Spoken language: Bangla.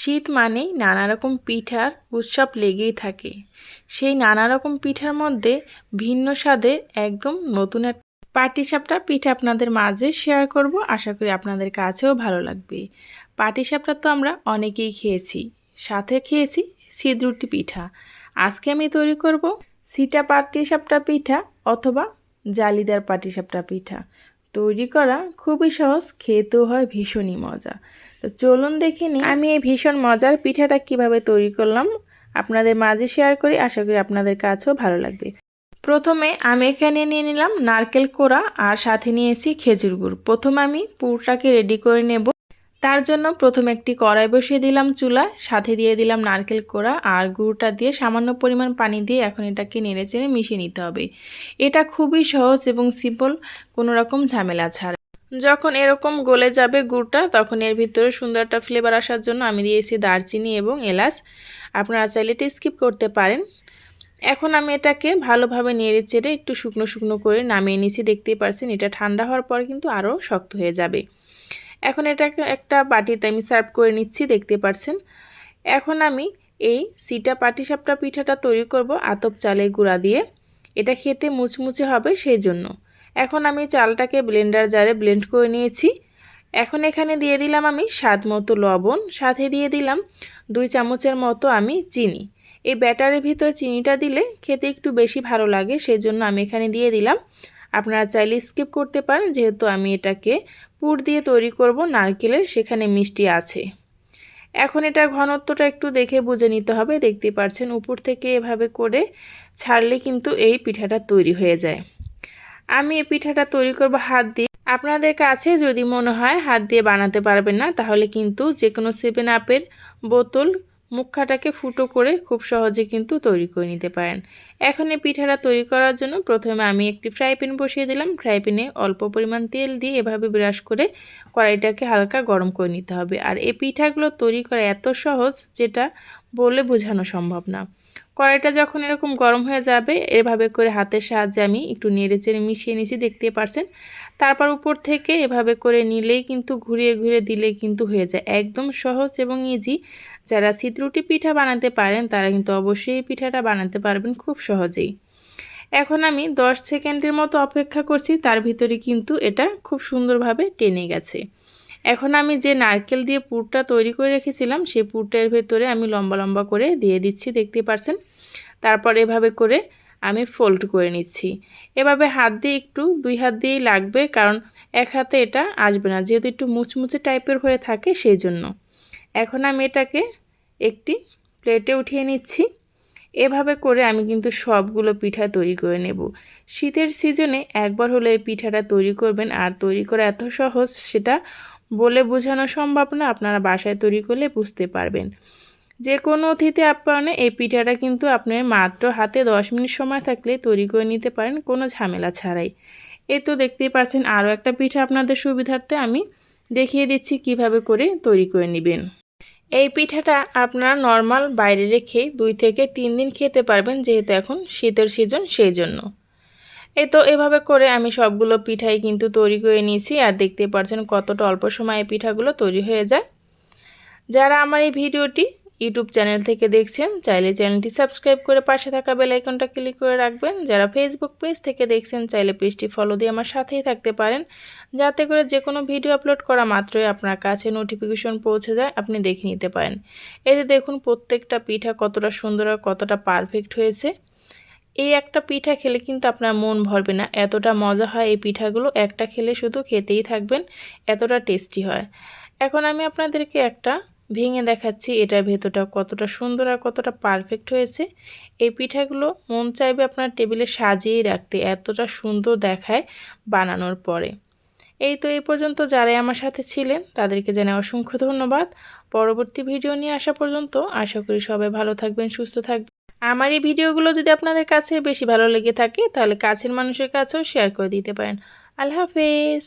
শীত মানেই নানা রকম পিঠার উৎসব লেগেই থাকে। সেই নানা রকম পিঠার মধ্যে ভিন্ন স্বাদের একদম নতুন এক পাটিসাপটা পিঠা আপনাদের মাঝে শেয়ার করব। আশা করি আপনাদের কাছেও ভালো লাগবে। পাটিসাপটা তো আমরা অনেকেই খেয়েছি, সাথে খেয়েছি সিঁদুরটি পিঠা। আজকে আমি তৈরি করব সিটা পাটিসাপটা পিঠা অথবা জালিদার পাটিসাপটা পিঠা। তৈরি করা খুবই সহজ, খেতেও হয় ভীষণই মজা। তো চলুন দেখে নিই আমি এই ভীষণ মজার পিঠাটা কিভাবে তৈরি করলাম, আপনাদের মাঝে শেয়ার করি। আশা করি আপনাদের কাছেও ভালো লাগবে। প্রথমে আমি এখানে নিয়ে নিলাম নারকেল কোড়া আর সাথে নিয়েছি খেজুর গুড়। প্রথমে আমি পুরটাকে রেডি করে নেব। তার জন্য প্রথমে একটি কড়াই বসিয়ে দিলাম চুলায়, সাথে দিয়ে দিলাম নারকেল কোড়া আর গুড়টা দিয়ে সামান্য পরিমাণ পানি দিয়ে এখন এটাকে নেড়েচেড়ে মিশিয়ে নিতে হবে। এটা খুবই সহজ এবং সিম্পল, কোনো রকম ঝামেলা ছাড়া। যখন এরকম গলে যাবে গুড়টা, তখন এর ভিতরে সুন্দর একটা ফ্লেভার আসার জন্য আমি দিয়েছি দারচিনি এবং এলাচ। আপনারা চাইলে এটা স্কিপ করতে পারেন। এখন আমি এটাকে ভালোভাবে নেড়েচেড়ে একটু শুকনো শুকনো করে নামিয়ে নিয়েছি। দেখতেই পারছেন এটা ঠান্ডা হওয়ার পর কিন্তু আরও শক্ত হয়ে যাবে। এখন এটাকে একটা বাটিতে আমি সার্ভ করে নিচ্ছি, দেখতে পাচ্ছেন। এখন আমি এই সিটা পাটিসাপটা পিঠাটা তৈরি করব আতপ চালের গুঁড়া দিয়ে। এটা খেতে মুচমুচে হবে সেই জন্য। এখন আমি চালটাকে ব্লেন্ডার জারে ব্লেন্ড করে নিয়েছি। এখন এখানে দিয়ে দিলাম আমি স্বাদ মতো লবণ, সাথে দিয়ে দিলাম 2 চামচের মতো আমি চিনি। এই ব্যাটারের ভিতর চিনিটা দিলে খেতে একটু বেশি ভালো লাগে, সেই জন্য আমি এখানে দিয়ে দিলাম। আপনারা চাইলে স্কিপ করতে পারেন, যেহেতু আমি এটাকে পুর দিয়ে তৈরি করব নারকেলের, সেখানে মিষ্টি আছে। এখন এটার ঘনত্বটা একটু দেখে বুঝে নিতে হবে। দেখতে পাচ্ছেন উপর থেকে এভাবে করে ছাড়লে কিন্তু এই পিঠাটা তৈরি হয়ে যায়। আমি এই পিঠাটা তৈরি করব হাত দিয়ে। আপনাদের কাছে যদি মনে হয় হাত দিয়ে বানাতে পারবেন না, তাহলে কিন্তু যে কোনো 7 আপের বোতল মুখাটাকে ফুটো করে খুব সহজে কিন্তু তৈরি করে নিতে পারেন। এখন এই পিঠাটা তৈরি করার জন্য প্রথমে আমি একটি ফ্রাই প্যান বসিয়ে দিলাম। ফ্রাই প্যানে অল্প পরিমাণ তেল দিয়ে এভাবে ব্রাশ করে কড়াইটাকে হালকা গরম করে নিতে হবে। আর এই পিঠাগুলো তৈরি করা এত সহজ, যেটা বলে বোঝানো সম্ভব না। কড়াইটা যখন এরকম গরম হয়ে যাবে, এভাবে করে হাতের সাহায্যে আমি একটু নেড়েচেড়ে মিশিয়ে নিয়েছি, দেখতে পারছেন। তারপর উপর থেকে এভাবে করে নিলেই কিন্তু ঘুরিয়ে ঘুরিয়ে দিলেই কিন্তু হয়ে যায়। একদম সহজ এবং ইজি। যারা সিঁদুরটি পিঠা বানাতে পারেন তারা কিন্তু অবশ্যই এই পিঠাটা বানাতে পারবেন খুব সহজেই। এখন আমি 10 সেকেন্ডের মতো অপেক্ষা করছি, তার ভিতরে কিন্তু এটা খুব সুন্দরভাবে টেনে গেছে। এখন আমি যে নারকেল দিয়ে পুরটা তৈরি করে রেখেছিলাম, সেই পুরটার ভেতরে আমি লম্বা লম্বা করে দিয়ে দিচ্ছি, দেখতে পাচ্ছেন। তারপর এভাবে করে আমি ফোল্ড করে নিচ্ছি। এভাবে হাত দিয়ে একটু 2 হাত দিয়েই লাগবে, কারণ এক হাতে এটা আসবে না, যেহেতু একটু মুচমুচে টাইপের হয়ে থাকে সেই জন্য। এখন আমি এটাকে একটি প্লেটে উঠিয়ে নিচ্ছি। এভাবে করে আমি কিন্তু সবগুলো পিঠা তৈরি করে নেব। শীতের সিজনে একবার হলে এই পিঠাটা তৈরি করবেন, আর তৈরি করা এত সহজ সেটা বলে বোঝানো সম্ভব না। আপনারা বাসায় তৈরি করলে বুঝতে পারবেন। যে কোনো অতিথি আপ্যায়নে এই পিঠাটা কিন্তু আপনার মাত্র হাতে 10 মিনিট সময় থাকলে তৈরি করে নিতে পারেন, কোনো ঝামেলা ছাড়াই। এই তো দেখতেই পাচ্ছেন আরও একটা পিঠা আপনাদের সুবিধার্থে আমি দেখিয়ে দিচ্ছি কিভাবে করে তৈরি করে নেবেন। এই পিঠাটা আপনারা নর্মাল বাইরে রেখে 2 থেকে 3 দিন খেতে পারবেন, যেহেতু এখন শীতের সিজন সেই জন্য। এই তো এভাবে করে আমি সবগুলো পিঠাই কিন্তু তৈরি করে নিয়েছি, আর দেখতে পাচ্ছেন কতটা অল্প সময়ে এই পিঠাগুলো তৈরি হয়ে যায়। যারা আমার এই ভিডিওটি ইউটিউব চ্যানেল থেকে দেখছেন, চাইলে চ্যানেলটি সাবস্ক্রাইব করে পাশে থাকা বেল আইকনটা ক্লিক করে রাখবেন। যারা ফেসবুক পেজ থেকে দেখছেন, চাইলে পেজটি ফলো দিয়ে আমার সাথেই থাকতে পারেন, যাতে করে যে কোনো ভিডিও আপলোড করা মাত্রই আপনার কাছে নোটিফিকেশন পৌঁছে যায়, আপনি দেখে নিতে পারেন। এই যে দেখুন প্রত্যেকটা পিঠা কতটা সুন্দর আর কতটা পারফেক্ট হয়েছে। এই একটা পিঠা খেলে কিন্তু আপনার মন ভরবে না, এতটা মজা হয় এই পিঠাগুলো। একটা খেলে শুধু খেতেই থাকবেন, এতটা টেস্টি হয়। এখন আমি আপনাদেরকে একটা ভেঙে দেখাচ্ছি, এটার ভেতরটা কতটা সুন্দর আর কতটা পারফেক্ট হয়েছে। এই পিঠাগুলো মন চাইবে আপনার টেবিলে সাজিয়েই রাখতে, এতটা সুন্দর দেখায় বানানোর পরে। এই তো এই পর্যন্ত যারাই আমার সাথে ছিলেন তাদেরকে জানাই অসংখ্য ধন্যবাদ। পরবর্তী ভিডিও নিয়ে আসা পর্যন্ত আশা করি সবাই ভালো থাকবেন, সুস্থ থাকবেন। আমার এই ভিডিওগুলো যদি আপনাদের কাছে বেশি ভালো লেগে থাকে, তাহলে কাছের মানুষের কাছেও শেয়ার করে দিতে পারেন। আল্লাহ হাফেজ।